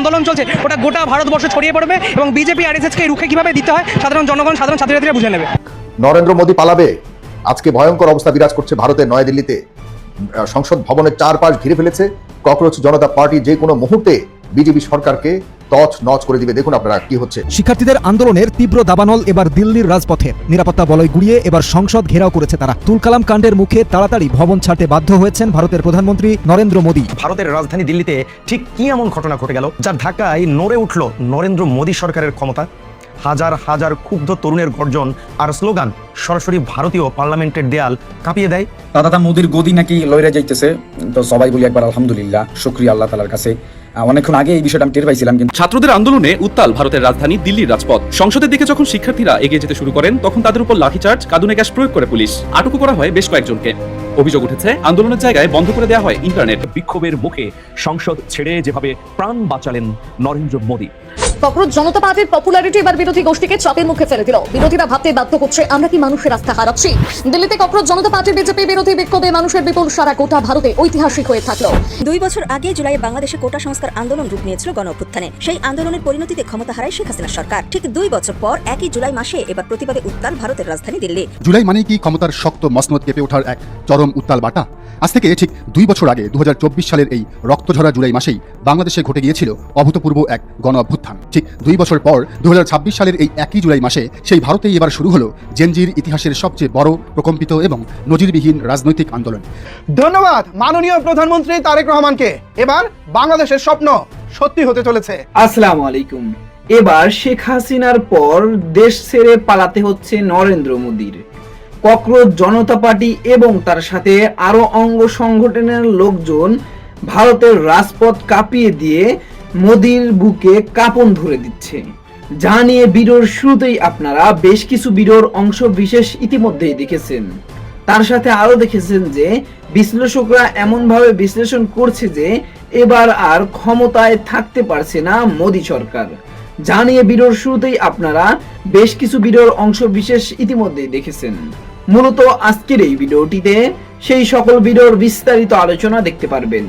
আন্দোলন চলছে ওটা গোটা ভারতবর্ষে ছড়িয়ে পড়বে এবং বিজেপি আরএসএসকে রুখে কিভাবে দিতে হয় সাধারণ জনগণ, সাধারণ ছাত্রছাত্রীরা বুঝে নেবে। নরেন্দ্র মোদী পালাবে। আজকে ভয়ঙ্কর অবস্থা বিরাজ করছে ভারতের নয়াদিল্লিতে। সংসদ ভবনের চারপাশ ঘিরে ফেলেছে ককরোচ জনতা পার্টি। যে কোনো মুহূর্তে বিজেপি সরকারকে তছ নচ করে দিবে। দেখুন আপনারা কি হচ্ছে। শিক্ষার্থীদের আন্দোলনের তীব্র দাবানল এবার দিল্লির রাজপথে। নিরাপত্তা বলয় গুড়িয়ে এবার সংসদ ঘেরাও করেছে তারা। তুলকালাম কাণ্ডের মুখে তাড়াতাড়ি ভবন ছাড়তে বাধ্য হয়েছেন ভারতের প্রধানমন্ত্রী নরেন্দ্র মোদী। ভারতের রাজধানী দিল্লিতে ঠিক কি এমন ঘটনা ঘটে গেল যার ধাক্কায় নড়ে উঠল নরেন্দ্র মোদী সরকারের ক্ষমতা? হাজার হাজার ক্ষুব্ধ তরুণের গর্জন আর স্লোগান সরাসরি ভারতীয় পার্লামেন্টের দেয়াল কাঁপিয়ে দেয়। দাদা মোদীর গদি নাকি লইরে যাইতেছে, তো সবাই বলি একবার আলহামদুলিল্লাহ, শুকরিয়া আল্লাহ তাআলার কাছে। অনেকক্ষণ আগে এই বিষয়টা আমি টের পাইছিলাম। কিন্তু ছাত্রদের আন্দোলনে উত্তাল ভারতের রাজধানী দিল্লির রাজপথ। সংসদের দিকে যখন শিক্ষার্থীরা এগিয়ে যেতে শুরু করেন তখন তাদের উপর লাঠিচার্জ, কাঁদুনে গ্যাস প্রয়োগ করে পুলিশ। আটকও করা হয় বেশ কয়েকজনকে। অভিযোগ উঠেছে আন্দোলনের জায়গায় বন্ধ করে দেওয়া হয় ইন্টারনেট। বিক্ষোভের মুখে সংসদ ছেড়ে যেভাবে প্রাণ বাঁচালেন নরেন্দ্র মোদী। ককরোচ জনতা পার্টির পপুলারিটি এবার বিরোধী গোষ্ঠীকে চাপের মুখে ফেলে দিল। বিরোধীরা ভাবতে বাধ্য করছে আমরা কি মানুষের আস্থা হারাচ্ছি। দিল্লিতে ককরোচ জনতা পার্টির বিজেপি বিরোধী বিক্ষোভে মানুষের বিপুল সারা গোটা ভারতে ঐতিহাসিক হয়ে থাকলো। 2 বছর আগে জুলাইয়ে বাংলাদেশে কোটা সংস্কার আন্দোলন রূপ নিয়েছিল গণ অভ্যুত্থানে। সেই আন্দোলনের পরিণতিতে ক্ষমতা হারায় শেখ হাসিনা সরকার। ঠিক 2 বছর পর একই জুলাই মাসে এবার প্রতিবাদে উত্তাল ভারতের রাজধানী দিল্লি। জুলাই মানে কি ক্ষমতার শক্ত মসনদ কেঁপে ওঠার এক চরম উত্তাল বাটা? আজ থেকে ঠিক 2 বছর আগে 2024 সালের এই রক্তঝরা জুলাই মাসেই বাংলাদেশে ঘটে গিয়েছিল অভূতপূর্ব এক গণ অভ্যুত্থান। ঠিক 2 বছর পর 2026 সালের এই একই জুলাই মাসে সেই ভারতেই এবার শুরু হলো জেনজির ইতিহাসের সবচেয়ে বড়, প্রকম্পিত এবং নজিরবিহীন রাজনৈতিক আন্দোলন। ধন্যবাদ মাননীয় প্রধানমন্ত্রী তারেক রহমানকে। এবার বাংলাদেশের স্বপ্ন সত্যি হতে চলেছে। আসসালামু আলাইকুম। এবার শেখ হাসিনার পর দেশ ছেড়ে পালাতে হচ্ছে নরেন্দ্র মোদীর। ককরোচ জনতা পার্টি এবং তার সাথে আরো অঙ্গ সংগঠনের লোকজন ভারতের রাজপথ কাঁপিয়ে দিয়ে মোদীর বুকে কাঁপন ধরে দিচ্ছে। যা নিয়ে ভিডিওর শুরুতেই আপনারা বেশ কিছু ভিডিওর অংশ বিশেষ ইতিমধ্যেই দেখেছেন। তার সাথে আরো দেখেছেন যে বিশ্লেষকরা এমনভাবে বিশ্লেষণ করছে যে এবার আর ক্ষমতায় থাকতে পারছে না মোদী সরকার। যা নিয়ে ভিডিওর শুরুতেই আপনারা বেশ কিছু ভিডিওর অংশ বিশেষ ইতিমধ্যেই দেখেছেন। মূলত আজকের এই ভিডিওটিতে সেই সকল ভিডিওর বিস্তারিত আলোচনা দেখতে পারবেন।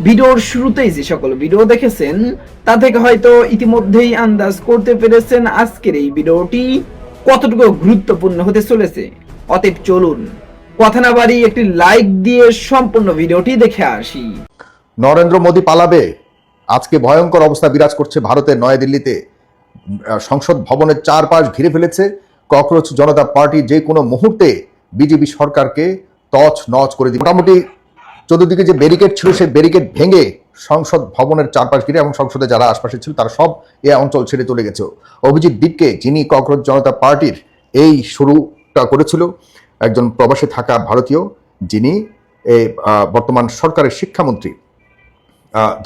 ভিডিওর শুরুতেই যে সকল ভিডিও দেখেছেন তা থেকে হয়তো ইতিমধ্যেই আন্দাজ করতে পেরেছেন আজকের এই ভিডিওটি কতটুকু গুরুত্বপূর্ণ হতে চলেছে। অতএব চলুন কথা না বাড়িয়ে একটি লাইক দিয়ে সম্পূর্ণ ভিডিওটি দেখে আসি। নরেন্দ্র মোদী পালাবে। আজকে ভয়ঙ্কর অবস্থা বিরাজ করছে ভারতের নয়াদিল্লিতে। সংসদ ভবনের চারপাশ ঘিরে ফেলেছে ককরোচ জনতা পার্টি। যে কোনো মুহূর্তে বিজেপি সরকারকে তছ নচ করে দিবে। মোটামুটি চতুর্দিকে যে ব্যারিকেড ছিল সেই ব্যারিকেড ভেঙে সংসদ ভবনের চারপাশ ঘিরে এবং সংসদে যারা আশপাশে ছিল তারা সব এই অঞ্চল ছেড়ে চলে গেছে। অভিজিৎ দীপকে, যিনি ককরোচ জনতা পার্টির এই শুরুটা করেছিল, একজন প্রবাসে থাকা ভারতীয়, যিনি এই বর্তমান সরকারের শিক্ষামন্ত্রী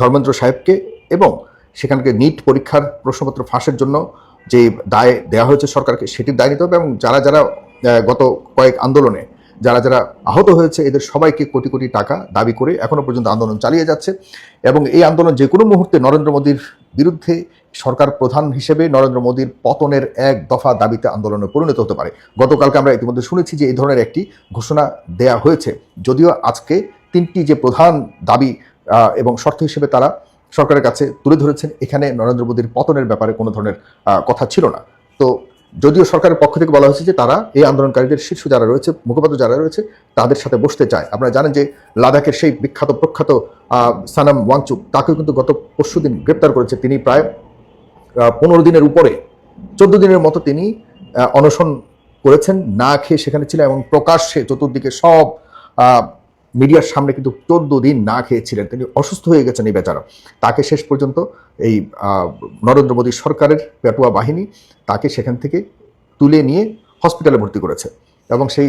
ধর্মেন্দ্র সাহেবকে এবং সেখানকে নিট পরীক্ষার প্রশ্নপত্র ফাঁসের জন্য যে দায় দেওয়া হয়েছে সরকারকে, সেটির দায় নিতে হবে। এবং যারা যারা গত কয়েক আন্দোলনে যারা যারা আহত হয়েছে এদের সবাইকে কোটি কোটি টাকা দাবি করে এখনো পর্যন্ত আন্দোলন চালিয়ে যাচ্ছে। এবং এই আন্দোলন যে কোনো মুহূর্তে নরেন্দ্র মোদীর বিরুদ্ধে সরকার প্রধান হিসেবে নরেন্দ্র মোদীর পতনের এক দফা দাবিতে আন্দোলনে পরিণত হতে পারে। গতকালকে আমরা ইতিমধ্যে শুনেছি যে এই ধরনের একটি ঘোষণা দেয়া হয়েছে। যদিও আজকে 3টি যে প্রধান দাবি এবং শর্ত হিসেবে তারা সরকারের কাছে তুলে ধরেছেন, এখানে নরেন্দ্র মোদীর পতনের ব্যাপারে কোনো ধরনের কথা ছিল না। তো যদিও সরকারের পক্ষ থেকে বলা হয়েছে যে তারা এই আন্দোলনকারীদের শীর্ষ যারা রয়েছে, মুখপাত্র যারা রয়েছে, তাদের সাথে বসতে চায়। আপনারা জানেন যে লাদাখের সেই বিখ্যাত প্রখ্যাত সানাম ওয়াংচুক, তাকেও কিন্তু গত পরশুদিন গ্রেপ্তার করেছে। তিনি প্রায় 15 দিনের উপরে 14 দিনের মতো তিনি অনশন করেছেন, না খেয়ে সেখানে ছিলেন এবং প্রকাশ্যে চতুর্দিকে সব মিডিয়ার সামনে কিন্তু 14 দিন না খেয়েছিলেন। তিনি অসুস্থ হয়ে গেছেন এই বেচারা। তাকে শেষ পর্যন্ত এই নরেন্দ্র মোদী সরকারের পেটুয়া বাহিনী তাকে সেখান থেকে তুলে নিয়ে হসপিটালে ভর্তি করেছে এবং সেই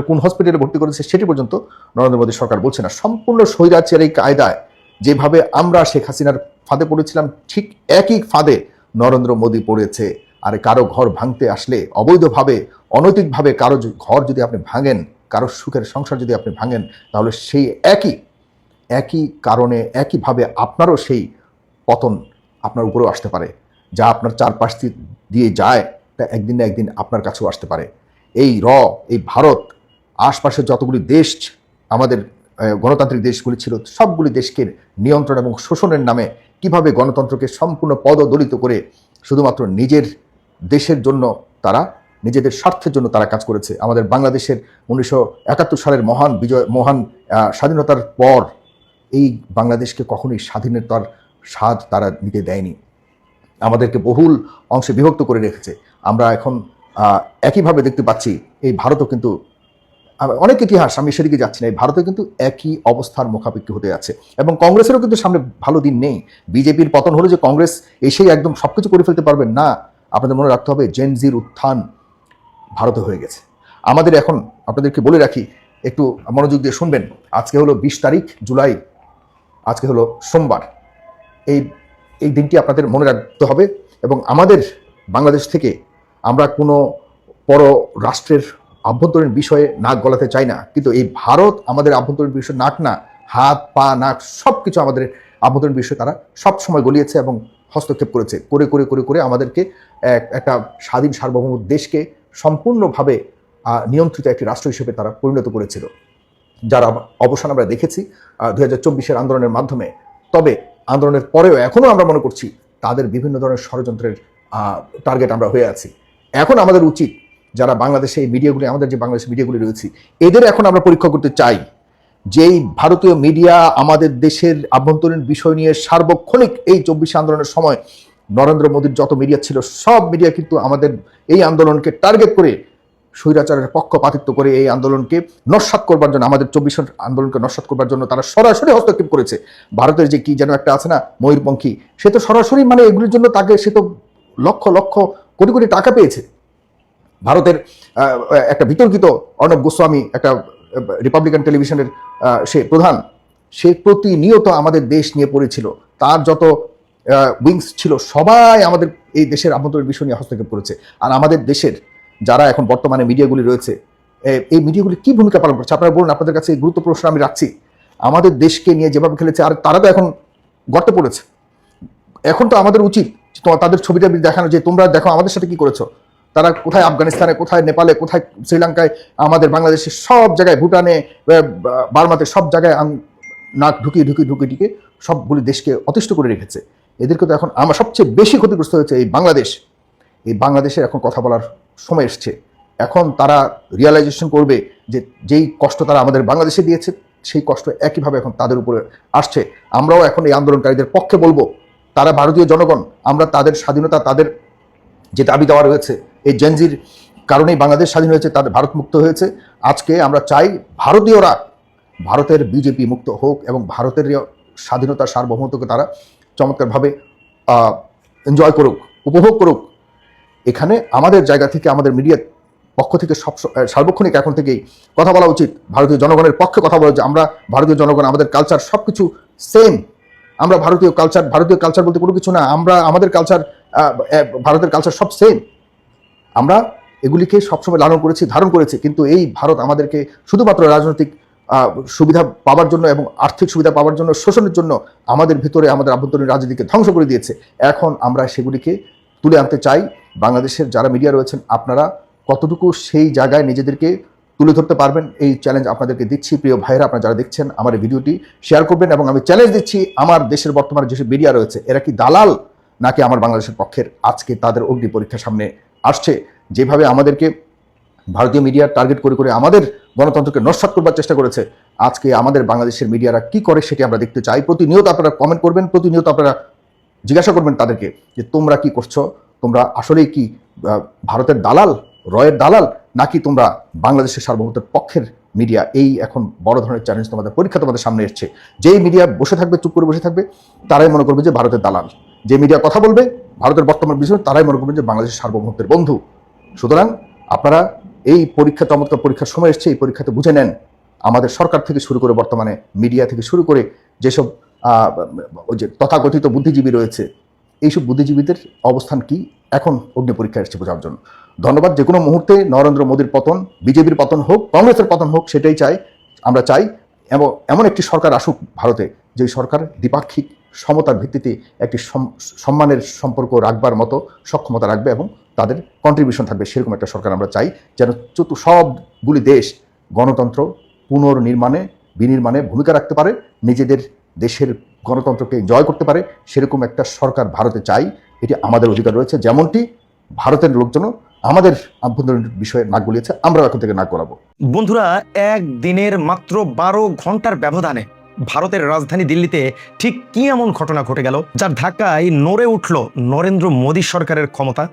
কোন হসপিটালে ভর্তি করেছে সেটি পর্যন্ত নরেন্দ্র মোদী সরকার বলছে না। সম্পূর্ণ স্বৈরাচারী কায়দায় যেভাবে আমরা শেখ হাসিনার ফাঁদে পড়েছিলাম, ঠিক একই ফাঁদে নরেন্দ্র মোদী পড়েছে। আর কারো ঘর ভাঙতে আসলে অবৈধভাবে, অনৈতিকভাবে কারো ঘর যদি আপনি ভাঙেন, কারো সুখের সংসার যদি আপনি ভাঙেন, তাহলে সেই একই কারণে একইভাবে আপনারও সেই পতন আপনার উপরেও আসতে পারে। যা আপনার চারপাশ দিয়ে যায় তা একদিন না একদিন আপনার কাছেও আসতে পারে। এই ভারত আশপাশের যতগুলি দেশ আমাদের গণতান্ত্রিক দেশগুলি ছিল, সবগুলি দেশকে নিয়ন্ত্রণ এবং শোষণের নামে কিভাবে গণতন্ত্রকে সম্পূর্ণ পদদলিত করে শুধুমাত্র নিজের দেশের জন্য তারা নিজেদের স্বার্থের জন্য তারা কাজ করেছে। আমাদের বাংলাদেশের 1971 সালের মহান স্বাধীনতার পর এই বাংলাদেশকে কখনোই স্বাধীনতার স্বাদ তারা নিতে দেয়নি, আমাদেরকে বহুল অংশে বিভক্ত করে রেখেছে। আমরা এখন একইভাবে দেখতে পাচ্ছি এই ভারতও কিন্তু অনেক ইতিহাস, আমি সেদিকে যাচ্ছি না, এই ভারতে কিন্তু একই অবস্থার মুখাপেক্ষি হতে যাচ্ছে এবং কংগ্রেসেরও কিন্তু সামনে ভালো দিন নেই। বিজেপির পতন হলো যে কংগ্রেস এসেই একদম সবকিছু করে ফেলতে পারবেন না, আপনাদের মনে রাখতে হবে জেনজির উত্থান ভারতে হয়ে গেছে। আমাদের এখন আপনাদেরকে বলে রাখি, একটু মনোযোগ দিয়ে শুনবেন, আজকে হলো 20 তারিখ জুলাই, আজকে হলো সোমবার। এই দিনটি আপনাদের মনে রাখতে হবে এবং আমাদের বাংলাদেশ থেকে আমরা কোনো পর রাষ্ট্রের আভ্যন্তরীণ বিষয়ে নাক গলাতে চাই না, কিন্তু এই ভারত আমাদের আভ্যন্তরীণ বিষয় নাক না, হাত পা নাক সব কিছু আমাদের আভ্যন্তরীণ বিষয়ে তারা সব সময় গলিয়েছে এবং হস্তক্ষেপ করেছে, করে করে করে করে আমাদেরকে একটা স্বাধীন সার্বভৌম দেশকে সম্পূর্ণভাবে নিয়ন্ত্রিত একটি রাষ্ট্র হিসেবে তারা পরিণত করেছিল, যার অবসান আমরা দেখেছি 2024 আন্দোলনের মাধ্যমে। তবে আন্দোলনের পরেও এখনও আমরা মনে করছি তাদের বিভিন্ন ধরনের ষড়যন্ত্রের টার্গেট আমরা হয়ে আছি। এখন আমাদের উচিত যারা বাংলাদেশে এই মিডিয়াগুলি, আমাদের যে বাংলাদেশের মিডিয়াগুলি রয়েছে, এদের এখন আমরা পরীক্ষা করতে চাই যেই ভারতীয় মিডিয়া আমাদের দেশের আভ্যন্তরীণ বিষয় নিয়ে সার্বক্ষণিক এই 24 আন্দোলনের সময় নরেন্দ্র মোদীর যত মিডিয়া ছিল সব মিডিয়া কিন্তু আমাদের এই আন্দোলনকে টার্গেট করে স্বৈরাচারের পক্ষপাতিত্ব করে এই আন্দোলনকে নস্যাৎ করবার জন্য, আমাদের 24 আন্দোলনকে নস্যাৎ করবার জন্য তারা সরাসরি হস্তক্ষেপ করেছে। ভারতের যে কি যেন একটা আছে না ময়ূরপঙ্খী, সে তো সরাসরি মানে এগুলির জন্য তাকে সে তো লক্ষ লক্ষ কোটি কোটি টাকা পেয়েছে। ভারতের একটা বিতর্কিত অর্ণব গোস্বামী, একটা রিপাবলিকান টেলিভিশনের সে প্রধান, সে প্রতিনিয়ত আমাদের দেশ নিয়ে পড়েছিল, তার যত উইংস ছিল সবাই আমাদের এই দেশের আভ্যন্তরীণ বিষয় নিয়ে হস্তক্ষেপ করেছে। আর আমাদের দেশের যারা এখন বর্তমানে মিডিয়াগুলি রয়েছে, এই মিডিয়াগুলি কি ভূমিকা পালন করছে আপনারা বলুন। আপনাদের কাছে এই গুরুত্ব প্রশ্ন আমি রাখছি। আমাদের দেশকে নিয়ে যেভাবে খেলেছে, আর তারা তো এখন গর্তে পড়েছে। এখন তো আমাদের উচিত তাদের ছবিটা দেখানো যে তোমরা দেখো আমাদের সাথে কি করেছো। তারা কোথায় আফগানিস্তানে, কোথায় নেপালে, কোথায় শ্রীলঙ্কায়, আমাদের বাংলাদেশের সব জায়গায়, ভুটানে, বার্মাতে, সব জায়গায় নাক ঢুকিয়ে সবগুলি দেশকে অতিষ্ঠ করে রেখেছে। এদেরকে তো এখন আমার সবচেয়ে বেশি ক্ষতিগ্রস্ত হয়েছে এই বাংলাদেশ। এই বাংলাদেশের এখন কথা বলার সময় এসছে। এখন তারা রিয়ালাইজেশন করবে যে যেই কষ্ট তারা আমাদের বাংলাদেশে দিয়েছে সেই কষ্ট একইভাবে এখন তাদের উপরে আসছে। আমরাও এখন এই আন্দোলনকারীদের পক্ষে বলবো, তারা ভারতীয় জনগণ, আমরা তাদের স্বাধীনতা, তাদের যে দাবি দেওয়া রয়েছে, এই জেনজির কারণেই বাংলাদেশ স্বাধীন হয়েছে, তাদের ভারত মুক্ত হয়েছে। আজকে আমরা চাই ভারতীয়রা ভারতের বিজেপি মুক্ত হোক এবং ভারতের স্বাধীনতার সার্বভৌমত্বকে তারা চমৎকারভাবে এনজয় করুক, উপভোগ করুক। এখানে আমাদের জায়গা থেকে, আমাদের মিডিয়ার পক্ষ থেকে সার্বক্ষণিক এখন থেকেই কথা বলা উচিত, ভারতীয় জনগণের পক্ষে কথা বলা, যে আমরা ভারতীয় জনগণ, আমাদের কালচার সব কিছু সেম। আমরা ভারতীয় কালচার বলতে কোনো কিছু না, আমরা আমাদের কালচার, ভারতের কালচার সব সেম। আমরা এগুলিকে সবসময় লালন করেছি, ধারণ করেছি, কিন্তু এই ভারত আমাদেরকে শুধুমাত্র রাজনৈতিক সুবিধা পাওয়ার জন্য এবং আর্থিক সুবিধা পাওয়ার জন্য, শোষণের জন্য আমাদের ভিতরে আমাদের আভ্যন্তরীণ রাজনীতিকে ধ্বংস করে দিয়েছে। এখন আমরা সেগুলিকে তুলে আনতে চাই। বাংলাদেশের যারা মিডিয়া রয়েছেন, আপনারা কতটুকু সেই জায়গায় নিজেদেরকে তুলে ধরতে পারবেন, এই চ্যালেঞ্জ আপনাদেরকে দিচ্ছি। প্রিয় ভাইরা, আপনারা যারা দেখছেন আমার এই ভিডিওটি শেয়ার করবেন এবং আমি চ্যালেঞ্জ দিচ্ছি, আমার দেশের বর্তমানে যেসব মিডিয়া রয়েছে এরা কি দালাল নাকি আমার বাংলাদেশের পক্ষের? আজকে তাদের অগ্নি পরীক্ষার সামনে আসছে। যেভাবে আমাদেরকে ভারতীয় মিডিয়া টার্গেট করে করে আমাদের গণতন্ত্রকে নস্যাৎ করবার চেষ্টা করেছে, আজকে আমাদের বাংলাদেশের মিডিয়ারা কি করে সেটি আমরা দেখতে চাই। প্রতিনিয়ত আপনারা কমেন্ট করবেন, প্রতিনিয়ত আপনারা জিজ্ঞাসা করবেন তাদেরকে যে তোমরা কি করছো, তোমরা আসলেই কি ভারতের দালাল, রয়ের দালাল, নাকি তোমরা বাংলাদেশের সার্বভৌমত্বের পক্ষের মিডিয়া? এই এখন বড় ধরনের চ্যালেঞ্জ তোমাদের, পরীক্ষা তোমাদের সামনে এসছে। যেই মিডিয়া বসে থাকবে, চুপ করে বসে থাকবে, তারাই মনে করবে যে ভারতের দালাল। যে মিডিয়া কথা বলবে ভারতের বর্তমান বিষয়ে, তারাই মনে করবে যে বাংলাদেশের সার্বভৌমত্বের বন্ধু। সুতরাং আপনারা এই পরীক্ষা, চমৎকার পরীক্ষার সময় এসছে, এই পরীক্ষাতে বুঝে নেন আমাদের সরকার থেকে শুরু করে, বর্তমানে মিডিয়া থেকে শুরু করে যেসব যে তথাকথিত বুদ্ধিজীবী রয়েছে, এইসব বুদ্ধিজীবীদের অবস্থান কি এখন অগ্নি পরীক্ষা এসছে বোঝার জন্য। ধন্যবাদ। যে কোনো মুহূর্তে নরেন্দ্র মোদীর পতন, বিজেপির পতন হোক, কংগ্রেসের পতন হোক, সেটাই চাই, আমরা চাই। এবং এমন একটি সরকার আসুক ভারতে, যে সরকার দ্বিপাক্ষিক সমতার ভিত্তিতে একটি সম্মানের সম্পর্ক রাখবার মতো সক্ষমতা রাখবে এবং তাদের কন্ট্রিবিউশন থাকবে, সেরকম একটা সরকার আমরা চাই, যেন সবগুলি দেশ গণতন্ত্র পুনর্নির্মাণে, বিনির্মাণে ভূমিকা রাখতে পারে, নিজেদের দেশের গণতন্ত্রকে জয় করতে পারে সেরকম একটা সরকার ভারতে চাই। এটি আমাদের অধিকার রয়েছে, যেমনটি ভারতের লোকজনও আমাদের আভ্যন্তরীণ বিষয়ে নাক গলিয়েছে, আমরাও এখন থেকে নাক গলাবো। বন্ধুরা, একদিনের মাত্র 12 ঘন্টার ব্যবধানে ভারতের রাজধানী দিল্লিতে ঠিক কি এমন ঘটনা ঘটে গেল যার ধাক্কায় নড়ে উঠল নরেন্দ্র মোদী সরকারের ক্ষমতা।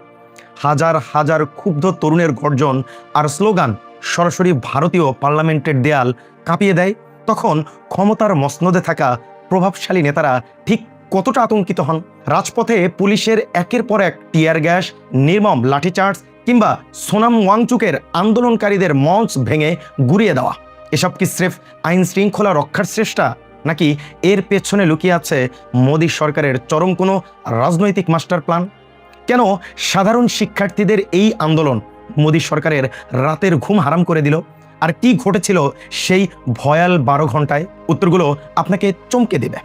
হাজার হাজার ক্ষুব্ধ তরুণের গর্জন আর স্লোগান সরাসরি ভারতীয় পার্লামেন্টের দেয়াল কাঁপিয়ে দেয়। তখন ক্ষমতার মসনদে থাকা প্রভাবশালী নেতারা ঠিক কতটা আতঙ্কিত হন। রাজপথে পুলিশের একের পর এক টিয়ার গ্যাস, নির্মম লাঠিচার্জ কিংবা সোনাম ওয়াংচুকের আন্দোলনকারীদের মঞ্চ ভেঙে গুড়িয়ে দেওয়া, এসব কি স্রেফ আইন শৃঙ্খলা রক্ষার চেষ্টা, নাকি এর পেছনে লুকিয়ে আছে মোদী সরকারের চরম কোনো রাজনৈতিক মাস্টার প্ল্যান? কেন সাধারণ শিক্ষার্থীদের এই আন্দোলন মোদী সরকারের রাতের ঘুম হারাম করে দিল? আর কি ঘটেছিল সেই ভয়াল 12 ঘন্টায়? উত্তরগুলো আপনাকে চমকে দেবে।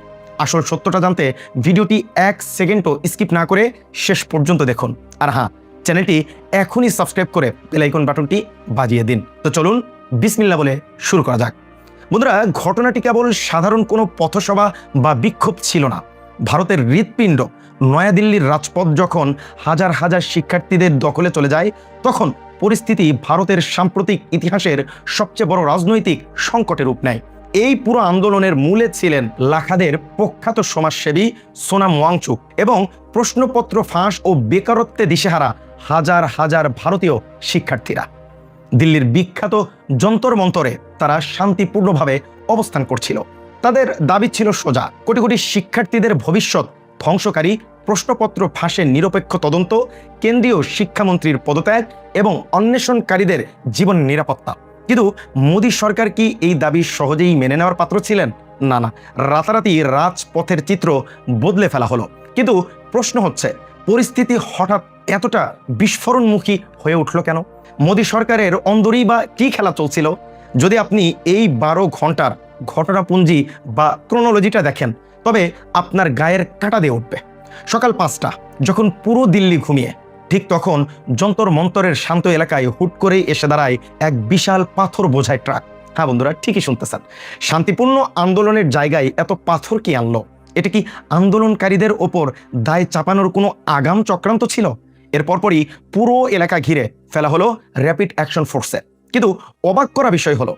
আসল সত্যটা জানতে ভিডিওটি 1 সেকেন্ডও স্কিপ না করে শেষ পর্যন্ত দেখুন। আর হ্যাঁ, চ্যানেলটি এখনই সাবস্ক্রাইব করে বেল আইকন বাটনটি বাজিয়ে দিন। তো চলুন বিসমিল্লাহ বলে শুরু করা যাক। বন্ধুরা, ঘটনাটি কেবল সাধারণ কোনো পথসভা বা বিক্ষোভ ছিল না। ভারতের হৃৎপিণ্ড নয়াদিল্লির রাজপথ যখন হাজার হাজার শিক্ষার্থীদের দখলে চলে যায়, তখন পরিস্থিতি ভারতের সাম্প্রতিক ইতিহাসের সবচেয়ে বড় রাজনৈতিক সংকটের রূপ নেয়। এই পুরো আন্দোলনের মূলে ছিলেন লাখাদের প্রখ্যাত সমাজসেবী সোনাম ওয়াংচুক এবং প্রশ্নপত্র ফাঁস ও বেকারত্বে দিশেহারা হাজার হাজার ভারতীয় শিক্ষার্থীরা। দিল্লির বিখ্যাত যন্তর মন্তরে তারা শান্তিপূর্ণভাবে অবস্থান করছিল। তাদের দাবি ছিল সোজা: কোটি কোটি শিক্ষার্থীদের ভবিষ্যৎ ধ্বংসকারী প্রশ্নপত্র ফাঁসের নিরপেক্ষ তদন্ত, কেন্দ্রীয় শিক্ষামন্ত্রীর পদত্যাগ এবং অন্বেষণকারীদের জীবন নিরাপত্তা। কিন্তু মোদী সরকার কি এই দাবি সহজেই মেনে নেওয়ার পাত্র ছিলেন? না, রাতারাতি রাজপথের চিত্র বদলে ফেলা হলো। কিন্তু প্রশ্ন হচ্ছে, পরিস্থিতি হঠাৎ এতটা বিস্ফোরণমুখী হয়ে উঠল কেন? মোদী সরকারের অন্দরেই বা কি খেলা চলছিল? যদি আপনি এই 12 ঘন্টার ঘটনাপুঞ্জি বা ক্রোনোলজিটা দেখেন, তবে আপনার গায়ের কাঁটা দিয়ে উঠবে। সকাল 5টা, যখন পুরো দিল্লি ঘুমিয়ে, ঠিক তখন যন্তর মন্তরের শান্ত এলাকায় হুট করেই এসে দাঁড়ায় এক বিশাল পাথর বোঝাই ট্রাক। হ্যাঁ বন্ধুরা, ঠিকই শুনতেছেন, শান্তিপূর্ণ আন্দোলনের জায়গায় এত পাথর কি আনলো? এটা কি আন্দোলনকারীদের ওপর দায় চাপানোর কোনো আগাম চক্রান্ত ছিল? এর পরপরই পুরো এলাকা ঘিরে ফেলা হলো র্যাপিড অ্যাকশন ফোর্সে। কিন্তু অবাক করা বিষয় হলো,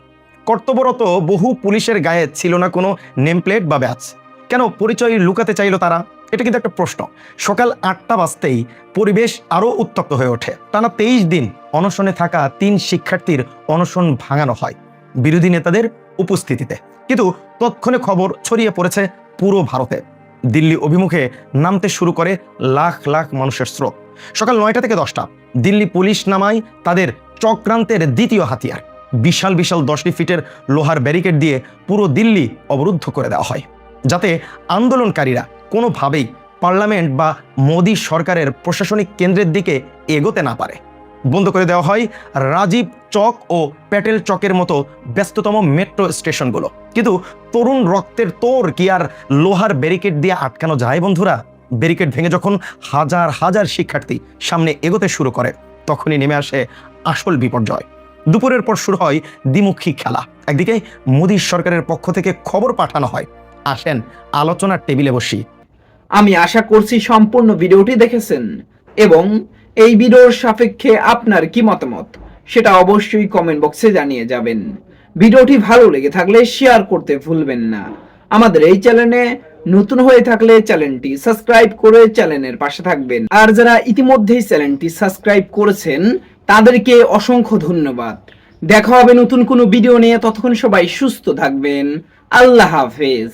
কর্তব্যরত বহু পুলিশের গায়ে ছিল না কোনো নেমপ্লেট বা ব্যাচ। কেন পরিচয় লুকাতে চাইলো তারা? এটা কিন্তু একটা প্রশ্ন। সকাল 8টা বাজতেই পরিবেশ আরও উত্তপ্ত হয়ে ওঠে। টানা 23 দিন অনশনে থাকা 3 শিক্ষার্থীর অনশন ভাঙানো হয় বিরোধী নেতাদের উপস্থিতিতে। কিন্তু তৎক্ষণে খবর ছড়িয়ে পড়েছে পুরো ভারতে। দিল্লি অভিমুখে নামতে শুরু করে লাখ লাখ মানুষের স্রোত। সকাল 9টা থেকে 10টা দিল্লি পুলিশ নামায় তাদের চক্রান্তের দ্বিতীয় হাতিয়ার। বিশাল বিশাল 10 ফিটের লোহার ব্যারিকেড দিয়ে পুরো দিল্লি অবরুদ্ধ করে দেওয়া হয়, যাতে আন্দোলনকারীরা কোনোভাবেই পার্লামেন্ট বা মোদী সরকারের প্রশাসনিক কেন্দ্রের দিকে এগোতে না পারে। বন্ধ করে দেওয়া হয় রাজীব চক ও প্যাটেল চকের মতো ব্যস্ততম মেট্রো স্টেশনগুলো। কিন্তু তরুণ রক্তের তোর কি আর লোহার ব্যারিকেড দিয়ে আটকানো যায় বন্ধুরা? ব্যারিকেড ভেঙে যখন হাজার হাজার শিক্ষার্থী সামনে এগোতে শুরু করে, তখনই নেমে আসে আসল বিপর্যয়। দুপুরের পর শুরু হয় দ্বিমুখী খেলা। একদিকে মোদী সরকারের পক্ষ থেকে খবর পাঠানো হয়, আসেন আলোচনার টেবিলে বসি। আমি আশা করছি সম্পূর্ণ ভিডিওটি দেখেছেন এবং এই ভিডিওর সাপেক্ষে আপনার কি মতামত সেটা অবশ্যই কমেন্ট বক্সে জানিয়ে যাবেন। ভিডিওটি ভালো লেগে থাকলে শেয়ার করতে ভুলবেন না। আমাদের এই চ্যানেলে নতুন হয়ে থাকলে চ্যানেলটি সাবস্ক্রাইব করে চ্যানেলের পাশে থাকবেন। আর যারা ইতিমধ্যেই চ্যানেলটি সাবস্ক্রাইব করেছেন তাদেরকে অসংখ্য ধন্যবাদ। দেখা হবে নতুন কোনো ভিডিও নিয়ে। ততক্ষণ সবাই সুস্থ থাকবেন। আল্লাহ হাফেজ।